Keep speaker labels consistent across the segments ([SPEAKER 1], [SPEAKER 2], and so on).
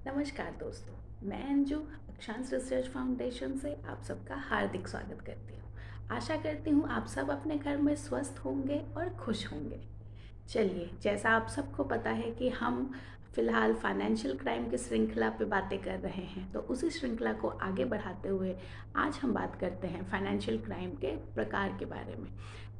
[SPEAKER 1] नमस्कार दोस्तों, मैं अंजू अक्षांश रिसर्च फाउंडेशन से आप सबका हार्दिक स्वागत करती हूँ। आशा करती हूँ आप सब अपने घर में स्वस्थ होंगे और खुश होंगे। चलिए, जैसा आप सबको पता है कि हम फ़िलहाल फाइनेंशियल क्राइम की श्रृंखला पे बातें कर रहे हैं, तो उसी श्रृंखला को आगे बढ़ाते हुए आज हम बात करते हैं फाइनेंशियल क्राइम के प्रकार के बारे में,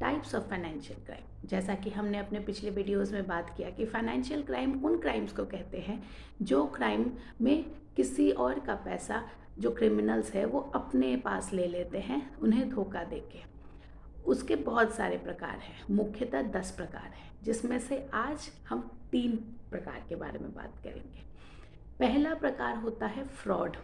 [SPEAKER 1] टाइप्स ऑफ फाइनेंशियल क्राइम। जैसा कि हमने अपने पिछले वीडियोज़ में बात किया कि फाइनेंशियल क्राइम उन क्राइम्स को कहते हैं जो क्राइम में किसी और का पैसा जो क्रिमिनल्स है वो अपने पास ले लेते हैं उन्हें धोखा देके। उसके बहुत सारे प्रकार हैं, मुख्यतः 10 प्रकार हैं, जिसमें से आज हम 3 प्रकार के बारे में बात करेंगे। पहला प्रकार होता है फ्रॉड।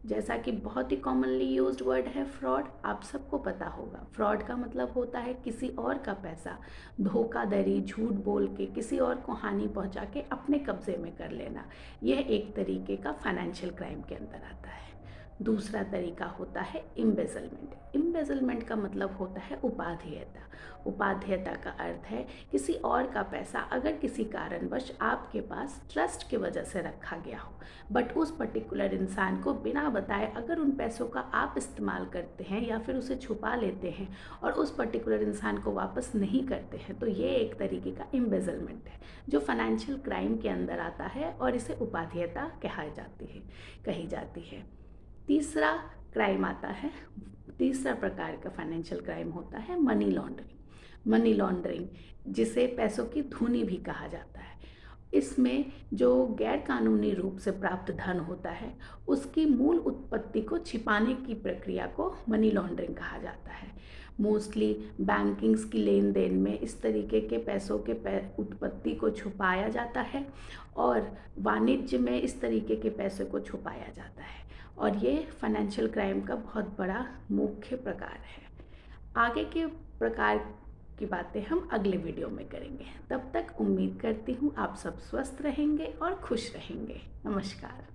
[SPEAKER 1] जैसा कि बहुत ही कॉमनली यूज्ड वर्ड है फ्रॉड, आप सबको पता होगा। फ्रॉड का मतलब होता है किसी और का पैसा धोखाधड़ी, झूठ बोल के किसी और को हानि पहुंचा के अपने कब्जे में कर लेना। यह एक तरीके का फाइनेंशियल क्राइम के अंदर आता है। दूसरा तरीका होता है एम्बेजलमेंट। एम्बेजलमेंट का मतलब होता है उपाधेयता। उपाधेयता का अर्थ है किसी और का पैसा अगर किसी कारणवश आपके पास ट्रस्ट की वजह से रखा गया हो, बट उस पर्टिकुलर इंसान को बिना बताए अगर उन पैसों का आप इस्तेमाल करते हैं या फिर उसे छुपा लेते हैं और उस पर्टिकुलर इंसान को वापस नहीं करते हैं, तो ये एक तरीके का एम्बेजलमेंट है जो फाइनेंशियल क्राइम के अंदर आता है और इसे उपाधेयता कही जाती है। तीसरा क्राइम आता है, तीसरा प्रकार का फाइनेंशियल क्राइम होता है मनी लॉन्ड्रिंग। मनी लॉन्ड्रिंग जिसे पैसों की धूनी भी कहा जाता है। इसमें जो गैर कानूनी रूप से प्राप्त धन होता है उसकी मूल उत्पत्ति को छिपाने की प्रक्रिया को मनी लॉन्ड्रिंग कहा जाता है। मोस्टली बैंकिंग्स की लेन देन में इस तरीके के पैसों के उत्पत्ति को छुपाया जाता है और वाणिज्य में इस तरीके के पैसों को छुपाया जाता है, और ये फाइनेंशियल क्राइम का बहुत बड़ा मुख्य प्रकार है। आगे के प्रकार की बातें हम अगले वीडियो में करेंगे। तब तक उम्मीद करती हूँ आप सब स्वस्थ रहेंगे और खुश रहेंगे। नमस्कार।